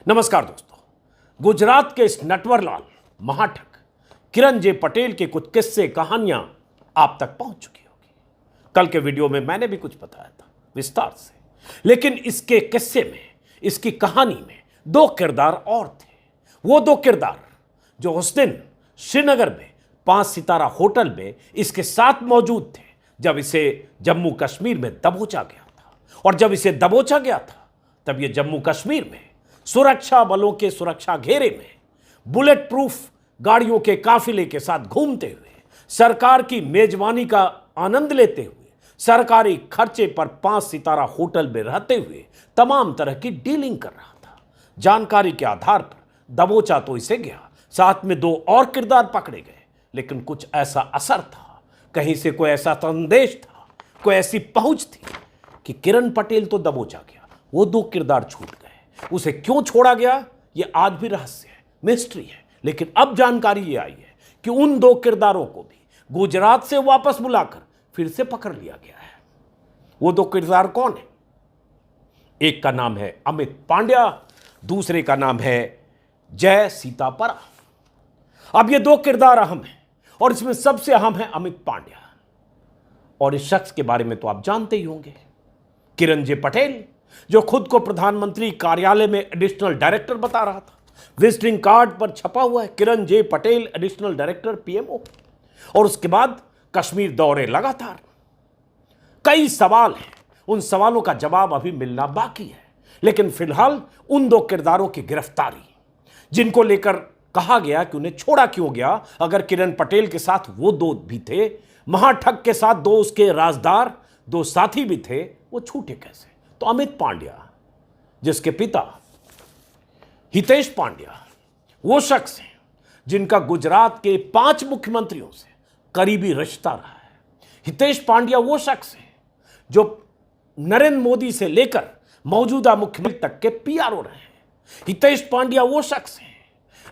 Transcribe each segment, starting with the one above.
नमस्कार दोस्तों। गुजरात के इस नटवरलाल महाठग किरण जे पटेल के कुछ किस्से कहानियां आप तक पहुंच चुकी होगी। कल के वीडियो में मैंने भी कुछ बताया था विस्तार से, लेकिन इसके किस्से में, इसकी कहानी में दो किरदार और थे। वो दो किरदार जो उस दिन श्रीनगर में 5 सितारा होटल में इसके साथ मौजूद थे जब इसे जम्मू कश्मीर में दबोचा गया था। और जब इसे दबोचा गया था तब ये जम्मू कश्मीर में सुरक्षा बलों के सुरक्षा घेरे में बुलेट प्रूफ गाड़ियों के काफिले के साथ घूमते हुए, सरकार की मेजबानी का आनंद लेते हुए, सरकारी खर्चे पर 5 सितारा होटल में रहते हुए तमाम तरह की डीलिंग कर रहा था। जानकारी के आधार पर दबोचा तो इसे गया, साथ में 2 और किरदार पकड़े गए, लेकिन कुछ ऐसा असर था, कहीं से कोई ऐसा संदेश था, कोई ऐसी पहुंच थी कि किरण पटेल तो दबोचा गया, वो 2 किरदार छूट गए। उसे क्यों छोड़ा गया ये आज भी रहस्य है, मिस्ट्री है। लेकिन अब जानकारी ये आई है कि उन 2 किरदारों को भी गुजरात से वापस बुलाकर फिर से पकड़ लिया गया है। वो 2 किरदार कौन है? एक का नाम है अमित पांड्या, दूसरे का नाम है जय सीतापरा। अब ये 2 किरदार अहम हैं और इसमें सबसे अहम है अमित पांड्या। और इस शख्स के बारे में तो आप जानते ही होंगे, किरण जे पटेल, जो खुद को प्रधानमंत्री कार्यालय में एडिशनल डायरेक्टर बता रहा था। विजिटिंग कार्ड पर छपा हुआ है किरण जे पटेल एडिशनल डायरेक्टर पीएमओ। और उसके बाद कश्मीर दौरे लगातार। कई सवाल हैं, उन सवालों का जवाब अभी मिलना बाकी है। लेकिन फिलहाल उन 2 किरदारों की गिरफ्तारी, जिनको लेकर कहा गया कि उन्हें छोड़ा क्यों गया, अगर किरण पटेल के साथ वो 2 भी थे, महाठग के साथ 2 उसके राजदार, 2 साथी भी थे, वो छूटे कैसे? तो अमित पांड्या, जिसके पिता हितेश पांड्या वो शख्स हैं जिनका गुजरात के 5 मुख्यमंत्रियों से करीबी रिश्ता रहा है। हितेश पांड्या वो शख्स हैं जो नरेंद्र मोदी से लेकर मौजूदा मुख्यमंत्री तक के पीआरओ रहे हैं। हितेश पांड्या वो शख्स हैं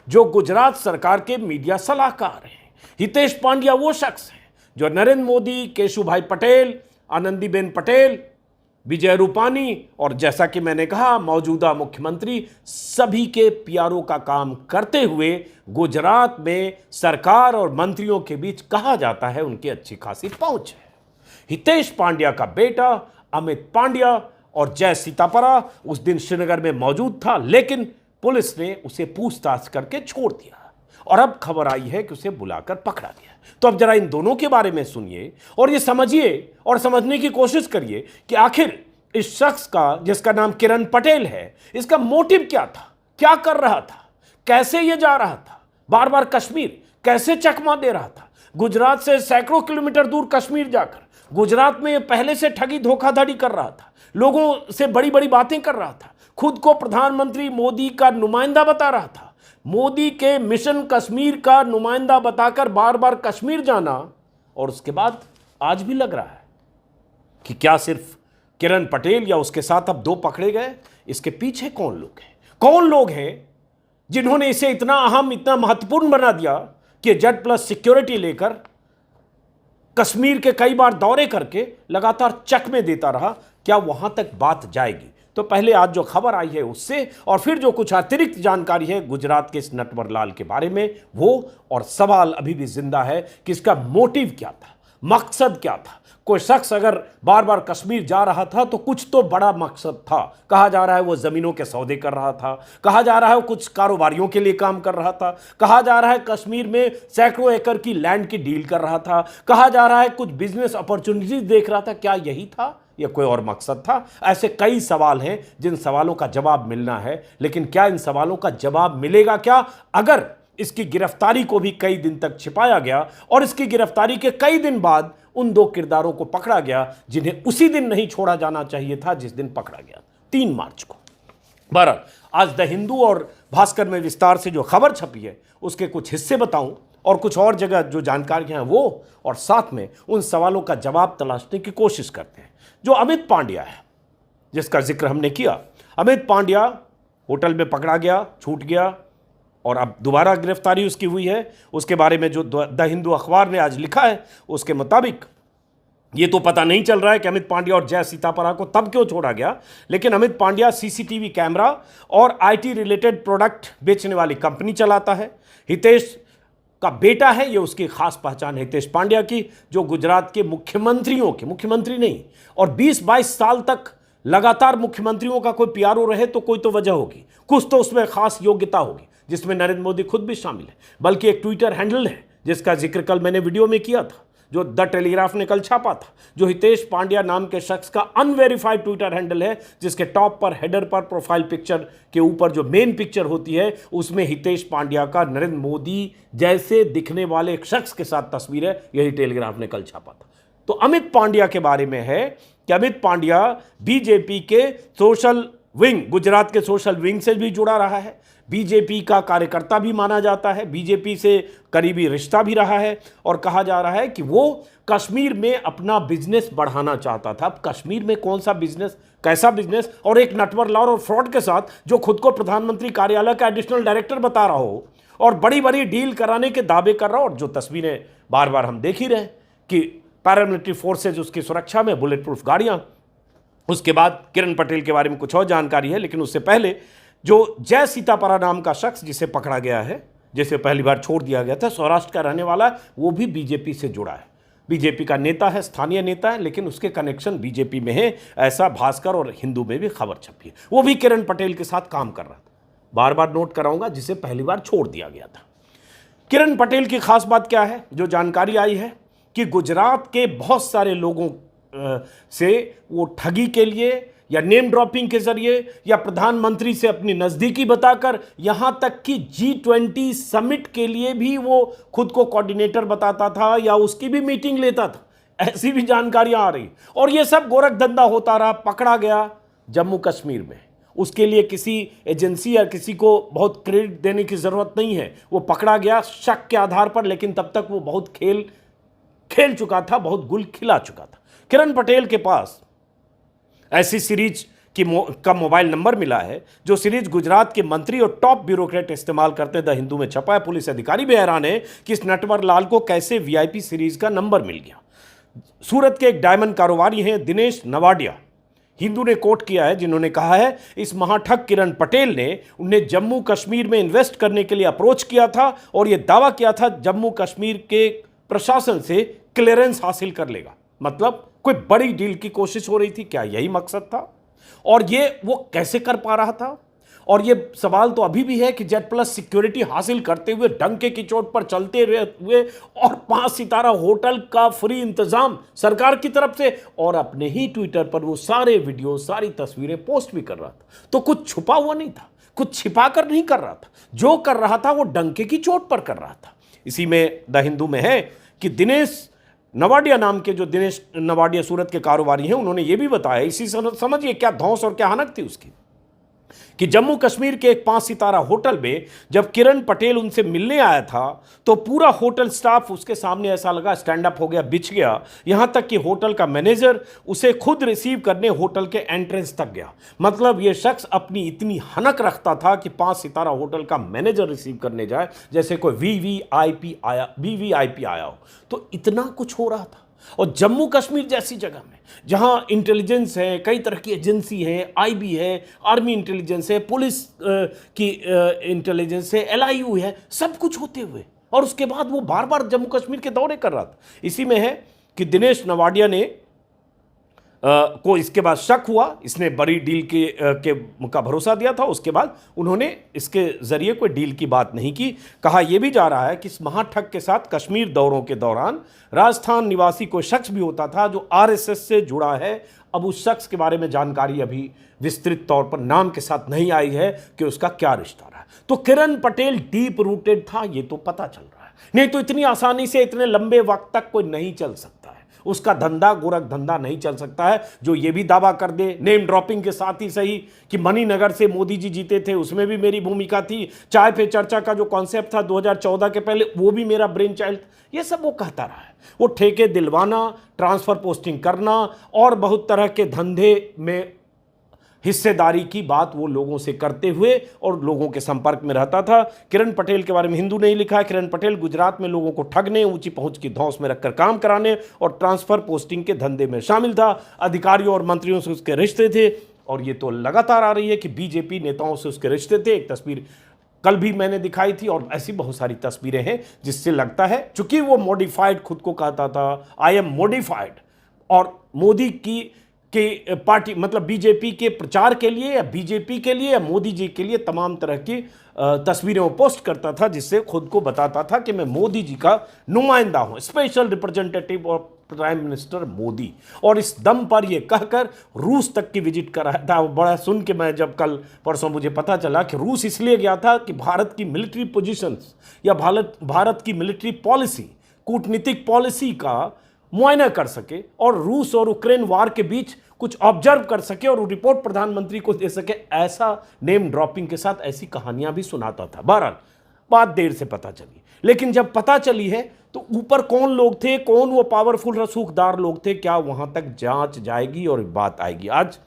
जो गुजरात सरकार के मीडिया सलाहकार हैं। हितेश पांड्या वो शख्स हैं जो नरेंद्र मोदी, केशुभाई पटेल, आनंदीबेन पटेल, विजय रूपानी और जैसा कि मैंने कहा मौजूदा मुख्यमंत्री, सभी के पीआरओ का काम करते हुए गुजरात में सरकार और मंत्रियों के बीच कहा जाता है उनकी अच्छी खासी पहुंच है। हितेश पांड्या का बेटा अमित पांड्या और जय सीतापरा उस दिन श्रीनगर में मौजूद था, लेकिन पुलिस ने उसे पूछताछ करके छोड़ दिया और अब खबर आई है कि उसे बुलाकर पकड़ा गया। तो अब जरा इन दोनों के बारे में सुनिए और ये समझिए और समझने की कोशिश करिए कि आखिर इस शख्स का, जिसका नाम किरण पटेल है, इसका मोटिव क्या था, क्या कर रहा था, कैसे ये जा रहा था, बार बार कश्मीर कैसे चकमा दे रहा था, गुजरात से सैकड़ों किलोमीटर दूर कश्मीर जाकर गुजरात में पहले से ठगी धोखाधड़ी कर रहा था, लोगों से बड़ी बड़ी बातें कर रहा था, खुद को प्रधानमंत्री मोदी का नुमाइंदा बता रहा था, मोदी के मिशन कश्मीर का नुमाइंदा बताकर बार बार कश्मीर जाना। और उसके बाद आज भी लग रहा है कि क्या सिर्फ किरण पटेल या उसके साथ अब 2 पकड़े गए, इसके पीछे कौन लोग हैं? कौन लोग हैं जिन्होंने इसे इतना अहम, इतना महत्वपूर्ण बना दिया कि Z+ सिक्योरिटी लेकर कश्मीर के कई बार दौरे करके लगातार चकमे देता रहा? क्या वहां तक बात जाएगी? तो पहले आज जो खबर आई है उससे, और फिर जो कुछ अतिरिक्त जानकारी है गुजरात के इस नटवरलाल के बारे में, वो और सवाल अभी भी जिंदा है कि इसका मोटिव क्या था, मकसद क्या था। कोई शख्स अगर बार बार कश्मीर जा रहा था तो कुछ तो बड़ा मकसद था। कहा जा रहा है वो जमीनों के सौदे कर रहा था, कहा जा रहा है वो कुछ कारोबारियों के लिए काम कर रहा था, कहा जा रहा है कश्मीर में सैकड़ों एकड़ की लैंड की डील कर रहा था, कहा जा रहा है कुछ बिजनेस अपॉर्चुनिटीज देख रहा था। क्या यही था या कोई और मकसद था? ऐसे कई सवाल हैं जिन सवालों का जवाब मिलना है। लेकिन क्या इन सवालों का जवाब मिलेगा क्या अगर इसकी गिरफ्तारी को भी कई दिन तक छिपाया गया और इसकी गिरफ्तारी के कई दिन बाद उन 2 किरदारों को पकड़ा गया जिन्हें उसी दिन नहीं छोड़ा जाना चाहिए था जिस दिन पकड़ा गया, 3 मार्च को। बहरहाल आज द हिंदू और भास्कर में विस्तार से जो खबर छपी है उसके कुछ हिस्से बताऊं और कुछ और जगह जो जानकारियां हैं वो, और साथ में उन सवालों का जवाब तलाशने की कोशिश करते हैं। जो अमित पांड्या है जिसका जिक्र हमने किया, अमित पांड्या होटल में पकड़ा गया, छूट गया और अब दोबारा गिरफ्तारी उसकी हुई है। उसके बारे में जो द हिंदू अखबार ने आज लिखा है उसके मुताबिक ये तो पता नहीं चल रहा है कि अमित पांड्या और जय सीतापरा को तब क्यों छोड़ा गया, लेकिन अमित पांड्या सीसीटीवी कैमरा और आईटी रिलेटेड प्रोडक्ट बेचने वाली कंपनी चलाता है। हितेश का बेटा है, ये उसकी खास पहचान है हितेश पांड्या की, जो गुजरात के मुख्यमंत्री नहीं, और 20-22 साल तक लगातार मुख्यमंत्रियों का कोई पीआरओ रहे तो कोई तो वजह होगी, कुछ तो उसमें खास योग्यता होगी, जिसमें नरेंद्र मोदी खुद भी शामिल है। बल्कि एक ट्विटर हैंडल है जिसका जिक्र कल मैंने वीडियो में किया था, जो द टेलीग्राफ ने कल छापा था, जो हितेश पांड्या नाम के शख्स का अनवेरिफाइड ट्विटर हैंडल है, जिसके टॉप पर हेडर पर प्रोफाइल पिक्चर के ऊपर जो मेन पिक्चर होती है उसमें हितेश पांड्या का नरेंद्र मोदी जैसे दिखने वाले एक शख्स के साथ तस्वीर है। यही टेलीग्राफ ने कल छापा था। तो अमित पांड्या के बारे में है कि अमित पांड्या बीजेपी के सोशल विंग, गुजरात के सोशल विंग से भी जुड़ा रहा है, बीजेपी का कार्यकर्ता भी माना जाता है, बीजेपी से करीबी रिश्ता भी रहा है, और कहा जा रहा है कि वो कश्मीर में अपना बिजनेस बढ़ाना चाहता था। अब कश्मीर में कौन सा बिजनेस, कैसा बिजनेस, और एक नटवरलाल और फ्रॉड के साथ जो खुद को प्रधानमंत्री कार्यालय का एडिशनल डायरेक्टर बता रहा हो और बड़ी बड़ी डील कराने के दावे कर रहा हो, और जो तस्वीरें बार बार हम देख ही रहे हैं कि पैरामिलिट्री फोर्सेज उसकी सुरक्षा में, बुलेट प्रूफ गाड़ियां। उसके बाद किरण पटेल के बारे में कुछ और जानकारी है, लेकिन उससे पहले जो जय सीतापरा नाम का शख्स जिसे पकड़ा गया है, जिसे पहली बार छोड़ दिया गया था, सौराष्ट्र का रहने वाला है, वो भी बीजेपी से जुड़ा है, बीजेपी का नेता है, स्थानीय नेता है, लेकिन उसके कनेक्शन बीजेपी में है, ऐसा भास्कर और हिंदू में भी खबर छपी है। वो भी किरण पटेल के साथ काम कर रहा था, बार बार नोट कराऊंगा, जिसे पहली बार छोड़ दिया गया था। किरण पटेल की खास बात क्या है, जो जानकारी आई है कि गुजरात के बहुत सारे लोगों से वो ठगी के लिए या नेम ड्रॉपिंग के जरिए या प्रधानमंत्री से अपनी नजदीकी बताकर, यहां तक कि G20 समिट के लिए भी वो खुद को कोऑर्डिनेटर बताता था या उसकी भी मीटिंग लेता था, ऐसी भी जानकारियां आ रही। और ये सब गोरख धंधा होता रहा, पकड़ा गया जम्मू कश्मीर में। उसके लिए किसी एजेंसी या किसी को बहुत क्रेडिट देने की जरूरत नहीं है, वो पकड़ा गया शक के आधार पर, लेकिन तब तक वो बहुत खेल चुका था, बहुत गुल खिला चुका था। किरण पटेल के पास ऐसी सीरीज का मोबाइल नंबर मिला है, जो सीरीज गुजरात के मंत्री और टॉप ब्यूरोक्रेट इस्तेमाल करते हैं। द हिंदू में छपा है। पुलिस अधिकारी भी हैरान है कि इस नटवरलाल को कैसे वीआईपी सीरीज का नंबर मिल गया। सूरत के एक डायमंड कारोबारी हैं दिनेश नवाडिया, हिंदू ने कोट किया है, जिन्होंने कहा है इस महाठग किरण पटेल ने उन्हें जम्मू कश्मीर में इन्वेस्ट करने के लिए अप्रोच किया था और यह दावा किया था जम्मू कश्मीर के प्रशासन से क्लियरेंस हासिल कर लेगा। मतलब कोई बड़ी डील की कोशिश हो रही थी, क्या यही मकसद था? और ये वो कैसे कर पा रहा था? और ये सवाल तो अभी भी है कि जेड प्लस सिक्योरिटी हासिल करते हुए, डंके की चोट पर चलते हुए, और 5 सितारा होटल का फ्री इंतजाम सरकार की तरफ से, और अपने ही ट्विटर पर वो सारे वीडियो, सारी तस्वीरें पोस्ट भी कर रहा था। तो कुछ छुपा हुआ नहीं था, कुछ छिपा कर नहीं कर रहा था, जो कर रहा था वो डंके की चोट पर कर रहा था। इसी में द हिंदू में है कि दिनेश नवाडिया नाम के, जो दिनेश नवाडिया सूरत के कारोबारी हैं, उन्होंने ये भी बताया, इसी समझिए क्या धौंस और क्या हनक थी उसकी, कि जम्मू कश्मीर के एक 5 सितारा होटल में जब किरण पटेल उनसे मिलने आया था तो पूरा होटल स्टाफ उसके सामने ऐसा लगा स्टैंड अप हो गया, बिछ गया। यहां तक कि होटल का मैनेजर उसे खुद रिसीव करने होटल के एंट्रेंस तक गया। मतलब यह शख्स अपनी इतनी हनक रखता था कि 5 सितारा होटल का मैनेजर रिसीव करने जाए जैसे कोई वीवीआईपी आया हो। तो इतना कुछ हो रहा था। और जम्मू कश्मीर जैसी जगह में जहां इंटेलिजेंस है, कई तरह की एजेंसी है, आईबी है, आर्मी इंटेलिजेंस है, पुलिस की इंटेलिजेंस है, एलआईयू है, सब कुछ होते हुए, और उसके बाद वो बार बार जम्मू कश्मीर के दौरे कर रहा था। इसी में है कि दिनेश नवाडिया ने को इसके बाद शक हुआ, इसने बड़ी डील का भरोसा दिया था। उसके बाद उन्होंने इसके जरिए कोई डील की बात नहीं की। कहा यह भी जा रहा है कि इस महाठग के साथ कश्मीर दौरों के दौरान राजस्थान निवासी कोई शख्स भी होता था जो आरएसएस से जुड़ा है। अब उस शख्स के बारे में जानकारी अभी विस्तृत तौर पर नाम के साथ नहीं आई है कि उसका क्या रिश्ता रहा। तो किरण पटेल डीप रूटेड था, ये तो पता चल रहा है, नहीं तो इतनी आसानी से इतने लंबे वक्त तक कोई नहीं चल सकता है। उसका धंधा गोरख धंधा नहीं चल सकता है, जो ये भी दावा कर दे नेम ड्रॉपिंग के साथ ही सही कि मणिनगर से मोदी जी जीते थे, उसमें भी मेरी भूमिका थी। चाय पे चर्चा का जो कॉन्सेप्ट था 2014 के पहले, वो भी मेरा ब्रेन चाइल्ड, ये सब वो कहता रहा है। वो ठेके दिलवाना, ट्रांसफर पोस्टिंग करना और बहुत तरह के धंधे में हिस्सेदारी की बात वो लोगों से करते हुए और लोगों के संपर्क में रहता था। किरण पटेल के बारे में हिंदू नहीं लिखा है, किरण पटेल गुजरात में लोगों को ठगने, ऊंची पहुंच की धौंस में रखकर काम कराने और ट्रांसफर पोस्टिंग के धंधे में शामिल था। अधिकारियों और मंत्रियों से उसके रिश्ते थे और ये तो लगातार आ रही है कि बीजेपी नेताओं से उसके रिश्ते थे। एक तस्वीर कल भी मैंने दिखाई थी और ऐसी बहुत सारी तस्वीरें हैं जिससे लगता है, चूंकि वो मॉडिफाइड खुद को कहता था, आई एम मॉडिफाइड, और मोदी की पार्टी मतलब बीजेपी के प्रचार के लिए या बीजेपी के लिए या मोदी जी के लिए तमाम तरह की तस्वीरें वो पोस्ट करता था, जिससे खुद को बताता था कि मैं मोदी जी का नुमाइंदा हूं, स्पेशल रिप्रेजेंटेटिव और प्राइम मिनिस्टर मोदी। और इस दम पर ये कहकर रूस तक की विजिट कर रहा था। बड़ा सुन के मैं जब कल परसों मुझे पता चला कि रूस इसलिए गया था कि भारत की मिलिट्री पोजीशंस या भारत की मिलिट्री पॉलिसी, कूटनीतिक पॉलिसी का मुआयना कर सके और रूस और यूक्रेन वार के बीच कुछ ऑब्जर्व कर सके और रिपोर्ट प्रधानमंत्री को दे सके। ऐसा नेम ड्रॉपिंग के साथ ऐसी कहानियां भी सुनाता था। बहरहाल बात देर से पता चली, लेकिन जब पता चली है तो ऊपर कौन लोग थे, कौन वो पावरफुल रसूखदार लोग थे, क्या वहां तक जांच जाएगी और बात आएगी। आज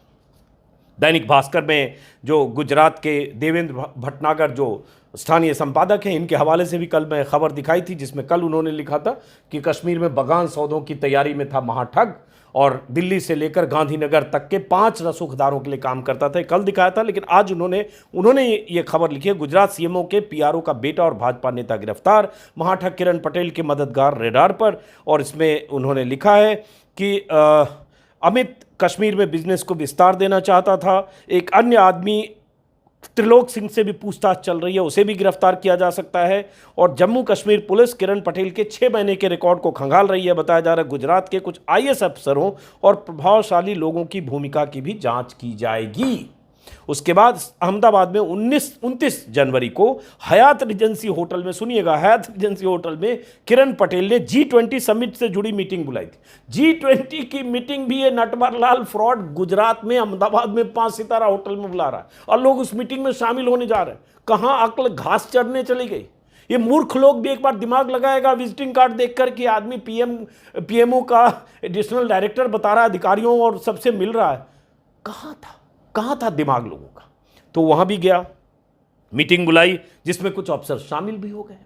दैनिक भास्कर में जो गुजरात के देवेंद्र भटनागर जो स्थानीय संपादक हैं, इनके हवाले से भी कल मैं खबर दिखाई थी, जिसमें कल उन्होंने लिखा था कि कश्मीर में बगान सौदों की तैयारी में था महाठग और दिल्ली से लेकर गांधीनगर तक के 5 रसूखदारों के लिए काम करता था। कल दिखाया था, लेकिन आज उन्होंने ये खबर लिखी है, गुजरात सीएमओ के पीआरओ का बेटा और भाजपा नेता गिरफ्तार, महाठग किरण पटेल के मददगार रेडार पर। और इसमें उन्होंने लिखा है कि अमित कश्मीर में बिजनेस को विस्तार देना चाहता था। एक अन्य आदमी त्रिलोक सिंह से भी पूछताछ चल रही है, उसे भी गिरफ्तार किया जा सकता है। और जम्मू कश्मीर पुलिस किरण पटेल के 6 महीने के रिकॉर्ड को खंगाल रही है। बताया जा रहा है गुजरात के कुछ आईएएस अफसरों और प्रभावशाली लोगों की भूमिका की भी जांच की जाएगी। उसके बाद अहमदाबाद में 29 जनवरी को हयात रिजेंसी होटल में, सुनिएगा, हयात रिजेंसी होटल में किरण पटेल ने G20 समिट से जुड़ी मीटिंग बुलाई थी। G20 की मीटिंग भी ये नटवरलाल फ्रॉड गुजरात में अहमदाबाद में 5 सितारा होटल में बुला रहा है और लोग उस मीटिंग में शामिल होने जा रहे हैं। कहां अक्ल घास चढ़ने चली गई। ये मूर्ख लोग भी एक बार दिमाग लगाएगा विजिटिंग कार्ड देखकर कि आदमी पीएमओ का एडिशनल डायरेक्टर बता रहा है, अधिकारियों और सबसे मिल रहा है। कहाँ था दिमाग लोगों का। तो वहां भी गया, मीटिंग बुलाई जिसमें कुछ अफसर शामिल भी हो गए।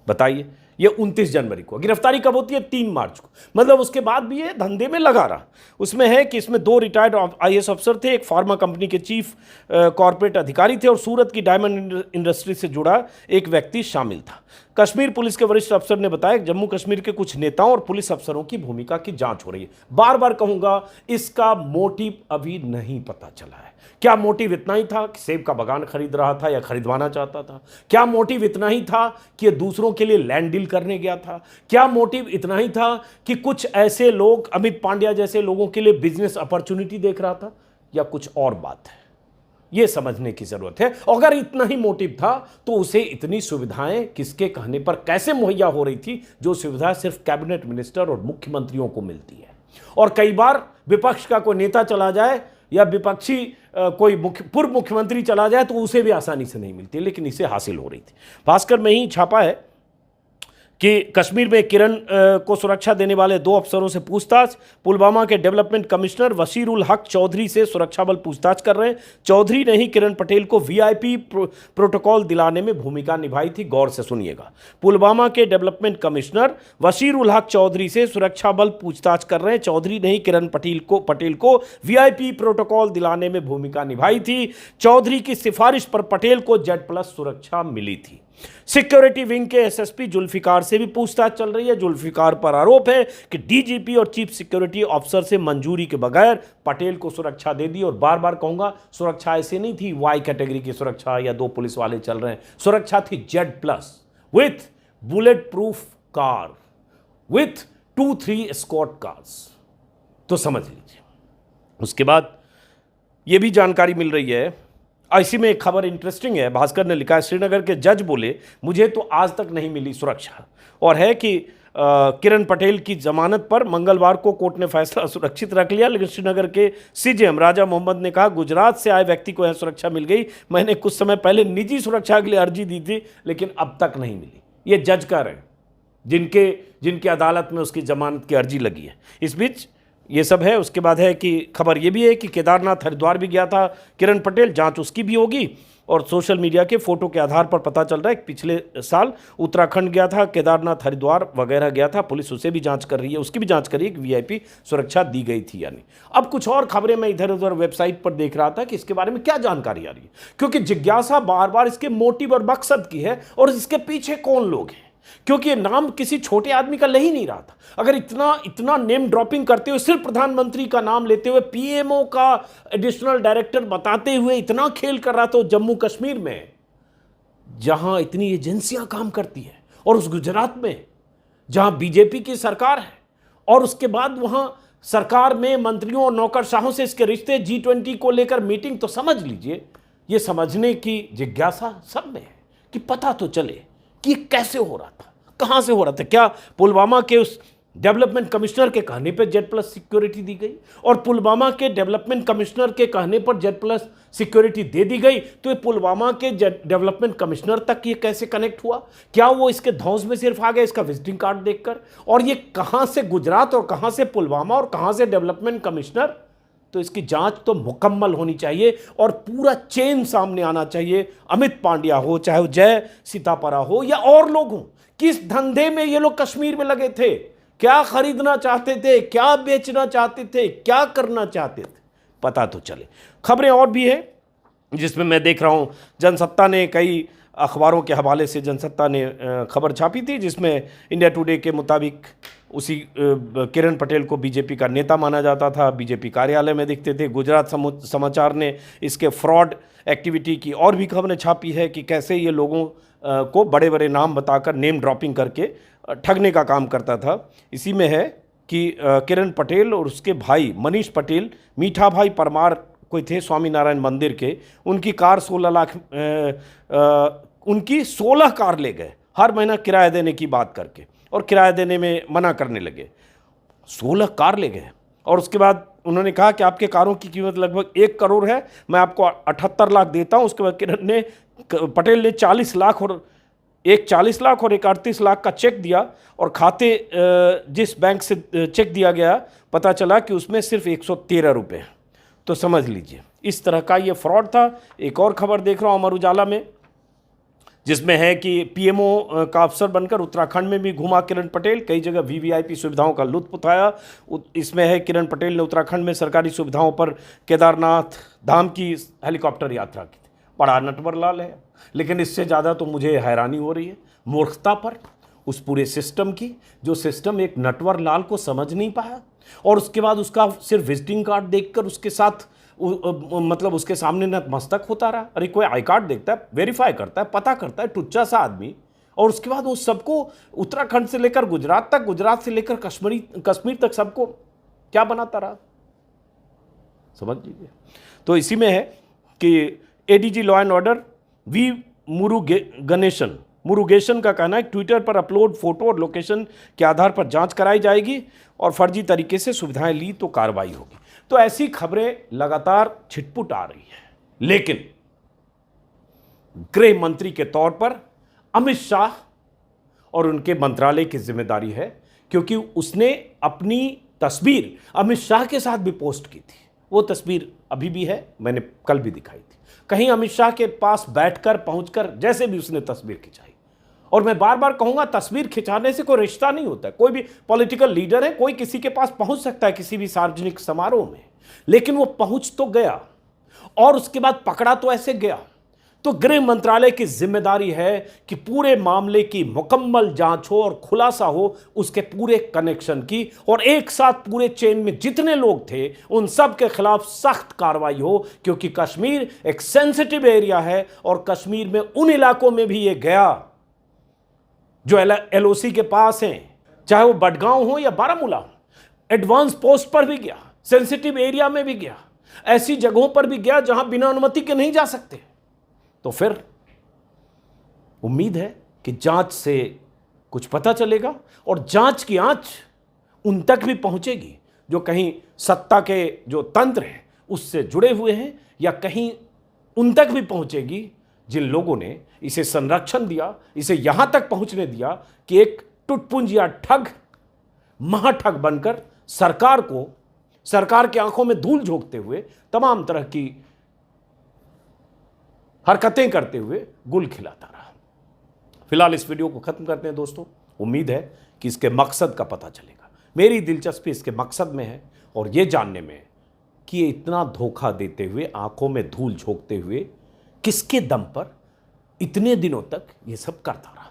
बताइए, ये 29 जनवरी को। गिरफ्तारी कब होती है? 3 मार्च को। मतलब उसके बाद भी ये धंधे में लगा रहा। उसमें है कि इसमें 2 रिटायर्ड आईएएस अफसर थे, एक फार्मा कंपनी के चीफ कॉर्पोरेट अधिकारी थे और सूरत की डायमंड इंडस्ट्री से जुड़ा एक व्यक्ति शामिल था। कश्मीर पुलिस के वरिष्ठ अफसर ने बताया कि जम्मू कश्मीर के कुछ नेताओं और पुलिस अफसरों की भूमिका की जांच हो रही है। बार बार कहूंगा, इसका मोटिव अभी नहीं पता चला है। क्या मोटिव इतना ही था कि सेब का बागान खरीद रहा था या खरीदवाना चाहता था? क्या मोटिव इतना ही था कि ये दूसरों के लिए लैंड डील करने गया था? क्या मोटिव इतना ही था कि कुछ ऐसे लोग, अमित पांड्या जैसे लोगों के लिए बिजनेस अपॉर्चुनिटी देख रहा था, या कुछ और बात है? यह समझने की जरूरत है। अगर इतना ही मोटिव था तो उसे इतनी सुविधाएं किसके कहने पर कैसे मुहैया हो रही थी, जो सुविधा सिर्फ कैबिनेट मिनिस्टर और मुख्यमंत्रियों को मिलती है। और कई बार विपक्ष का कोई नेता चला जाए या विपक्षी कोई पूर्व मुख्यमंत्री चला जाए तो उसे भी आसानी से नहीं मिलती, लेकिन इसे हासिल हो रही थी। भास्कर में ही छापा है कि कश्मीर में किरण को सुरक्षा देने वाले 2 अफसरों से पूछताछ। पुलवामा के डेवलपमेंट कमिश्नर वसीर उल हक चौधरी से सुरक्षा बल पूछताछ कर रहे हैं। चौधरी ने ही किरण पटेल को वीआईपी प्रोटोकॉल दिलाने में भूमिका निभाई थी। गौर से सुनिएगा, पुलवामा के डेवलपमेंट कमिश्नर वसीर उल हक चौधरी से सुरक्षा बल पूछताछ कर रहे हैं। चौधरी ने ही किरण पटेल को वीआईपी प्रोटोकॉल दिलाने में भूमिका निभाई थी। चौधरी की सिफारिश पर पटेल को Z+ सुरक्षा मिली थी। सिक्योरिटी विंग के एसएसपी जुल्फिकार से भी पूछताछ चल रही है। जुल्फिकार पर आरोप है कि डीजीपी और चीफ सिक्योरिटी ऑफिसर से मंजूरी के बगैर पटेल को सुरक्षा दे दी। और बार बार कहूंगा, सुरक्षा ऐसे नहीं थी वाई कैटेगरी की सुरक्षा या 2 पुलिस वाले चल रहे हैं। सुरक्षा थी Z+ with bullet proof car, with 2-3 escort cars. तो समझ लीजिए। उसके बाद यह भी जानकारी मिल रही है, इसी में एक खबर इंटरेस्टिंग है। भास्कर ने लिखा है, श्रीनगर के जज बोले मुझे तो आज तक नहीं मिली सुरक्षा। और है कि किरण पटेल की जमानत पर मंगलवार को कोर्ट ने फैसला सुरक्षित रख लिया, लेकिन श्रीनगर के सीजेएम राजा मोहम्मद ने कहा गुजरात से आए व्यक्ति को यह सुरक्षा मिल गई। मैंने कुछ समय पहले निजी सुरक्षा के लिए अर्जी दी थी, लेकिन अब तक नहीं मिली। ये जज कह रहे हैं जिनके अदालत में उसकी जमानत की अर्जी लगी है। इस बीच ये सब है। उसके बाद है कि खबर ये भी है कि केदारनाथ हरिद्वार भी गया था किरण पटेल, जांच उसकी भी होगी। और सोशल मीडिया के फोटो के आधार पर पता चल रहा है कि पिछले साल उत्तराखंड गया था, केदारनाथ हरिद्वार वगैरह गया था। पुलिस उसे भी जांच कर रही है, उसकी भी जांच कर रही है कि वीआईपी सुरक्षा दी गई थी यानी। अब कुछ और खबरें मैं इधर उधर वेबसाइट पर देख रहा था कि इसके बारे में क्या जानकारी आ रही है, क्योंकि जिज्ञासा बार बार इसके मोटिव और मकसद की है और इसके पीछे कौन लोग हैं, क्योंकि ये नाम किसी छोटे आदमी का ले ही नहीं रहा था। अगर इतना नेम ड्रॉपिंग करते हुए, सिर्फ प्रधानमंत्री का नाम लेते हुए, पीएमओ का एडिशनल डायरेक्टर बताते हुए इतना खेल कर रहा था जम्मू कश्मीर में, जहां इतनी एजेंसियां काम करती है, और उस गुजरात में जहां बीजेपी की सरकार है, और उसके बाद वहां सरकार में मंत्रियों और नौकरशाहों से इसके रिश्ते, G20 को लेकर मीटिंग। तो समझ लीजिए, ये समझने की जिज्ञासा सब में है कि पता तो चले कि कैसे हो रहा था, कहां से हो रहा था। क्या पुलवामा के उस डेवलपमेंट कमिश्नर के कहने पर Z+ सिक्योरिटी दी गई, और पुलवामा के डेवलपमेंट कमिश्नर के कहने पर Z+ सिक्योरिटी दे दी गई, तो ये पुलवामा के डेवलपमेंट कमिश्नर तक ये कैसे कनेक्ट हुआ? क्या वो इसके धौंस में सिर्फ आ गए इसका विजिटिंग कार्ड देखकर? और ये कहां से गुजरात, और कहां से पुलवामा, और कहां से डेवलपमेंट कमिश्नर? तो इसकी जांच तो मुकम्मल होनी चाहिए और पूरा चेन सामने आना चाहिए। अमित पांड्या हो, चाहे वो जय सीतापरा हो, या और लोग हों, किस धंधे में ये लोग कश्मीर में लगे थे, क्या खरीदना चाहते थे, क्या बेचना चाहते थे, क्या करना चाहते थे, पता तो चले। खबरें और भी है जिसमें मैं देख रहा हूं, जनसत्ता ने, कई अखबारों के हवाले से जनसत्ता ने खबर छापी थी, जिसमें इंडिया टुडे के मुताबिक उसी किरण पटेल को बीजेपी का नेता माना जाता था, बीजेपी कार्यालय में दिखते थे। गुजरात समाचार ने इसके फ्रॉड एक्टिविटी की और भी खबरें छापी है कि कैसे ये लोगों को बड़े बड़े नाम बताकर, नेम ड्रॉपिंग करके ठगने का काम करता था। इसी में है कि किरण पटेल और उसके भाई मनीष पटेल, मीठा भाई परमार कोई थे स्वामीनारायण मंदिर के, उनकी कार 16 लाख, उनकी 16 कार ले गए हर महीना किराया देने की बात करके, और किराया देने में मना करने लगे। 16 कार ले गए, और उसके बाद उन्होंने कहा कि आपके कारों की कीमत लगभग 1 करोड़ है, मैं आपको 78 लाख देता हूं। उसके बाद पटेल ने 40 लाख और एक 40 लाख और एक 38 लाख का चेक दिया, और खाते जिस बैंक से चेक दिया गया पता चला कि उसमें सिर्फ 113 रुपये हैं। तो समझ लीजिए इस तरह का ये फ्रॉड था। एक और खबर देख रहा हूँ अमर उजाला में, जिसमें है कि पीएमओ का अफसर बनकर उत्तराखंड में भी घुमा किरण पटेल, कई जगह वीवीआईपी सुविधाओं का लुत्फ उठाया। इसमें है किरण पटेल ने उत्तराखंड में सरकारी सुविधाओं पर केदारनाथ धाम की हेलीकॉप्टर यात्रा की थी। बड़ा नटवर लाल है, लेकिन इससे ज़्यादा तो मुझे हैरानी हो रही है मूर्खता पर उस पूरे सिस्टम की, जो सिस्टम एक नटवर लाल को समझ नहीं पाया, और उसके बाद उसका सिर्फ विजिटिंग कार्ड देखकर उसके साथ मतलब उसके सामने नतमस्तक होता रहा। अरे कोई आई कार्ड देखता है, वेरीफाई करता है, पता करता है, टुच्चा सा आदमी, और उसके बाद वो सबको उत्तराखंड से लेकर गुजरात तक, गुजरात से लेकर कश्मीर तक सबको क्या बनाता रहा, समझ लीजिए। तो इसी में है कि ADG law and order V Murugesan का कहना है कि ट्विटर पर अपलोड फोटो और लोकेशन के आधार पर जांच कराई जाएगी, और फर्जी तरीके से सुविधाएं ली तो कार्रवाई होगी। तो ऐसी खबरें लगातार छिटपुट आ रही है, लेकिन गृह मंत्री के तौर पर अमित शाह और उनके मंत्रालय की जिम्मेदारी है, क्योंकि उसने अपनी तस्वीर अमित शाह के साथ भी पोस्ट की थी। वो तस्वीर अभी भी है, मैंने कल भी दिखाई थी। कहीं अमित शाह के पास बैठकर, पहुंचकर, जैसे भी उसने तस्वीर खिंचाई। और मैं बार बार कहूंगा, तस्वीर खिंचाने से कोई रिश्ता नहीं होता है। कोई भी पॉलिटिकल लीडर है, कोई किसी के पास पहुंच सकता है किसी भी सार्वजनिक समारोह में, लेकिन वो पहुंच तो गया, और उसके बाद पकड़ा तो ऐसे गया। तो गृह मंत्रालय की जिम्मेदारी है कि पूरे मामले की मुकम्मल जांच हो और खुलासा हो उसके पूरे कनेक्शन की, और एक साथ पूरे चेन में जितने लोग थे उन सब के खिलाफ सख्त कार्रवाई हो, क्योंकि कश्मीर एक सेंसिटिव एरिया है, और कश्मीर में उन इलाकों में भी ये गया जो LOC के पास हैं, चाहे वो बडगांव हो या बारामूला हो। एडवांस पोस्ट पर भी गया, सेंसिटिव एरिया में भी गया, ऐसी जगहों पर भी गया जहां बिना अनुमति के नहीं जा सकते। तो फिर उम्मीद है कि जांच से कुछ पता चलेगा, और जांच की आंच उन तक भी पहुंचेगी जो कहीं सत्ता के जो तंत्र हैं उससे जुड़े हुए हैं, या कहीं उन तक भी पहुंचेगी जिन लोगों ने इसे संरक्षण दिया, इसे यहां तक पहुंचने दिया कि एक टुटपुंजिया ठग, महाठग बनकर सरकार को सरकार की आंखों में धूल झोंकते हुए तमाम तरह की हरकतें करते हुए गुल खिलाता रहा। फिलहाल इस वीडियो को खत्म करते हैं दोस्तों। उम्मीद है कि इसके मकसद का पता चलेगा। मेरी दिलचस्पी इसके मकसद में है और यह जानने में कि ये इतना धोखा देते हुए, आंखों में धूल झोंकते हुए किसके दम पर इतने दिनों तक ये सब करता रहा।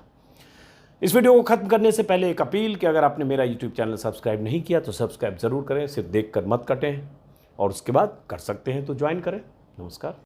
इस वीडियो को खत्म करने से पहले एक अपील कि अगर आपने मेरा YouTube चैनल सब्सक्राइब नहीं किया तो सब्सक्राइब जरूर करें। सिर्फ देखकर मत कटें और उसके बाद कर सकते हैं तो ज्वाइन करें। नमस्कार।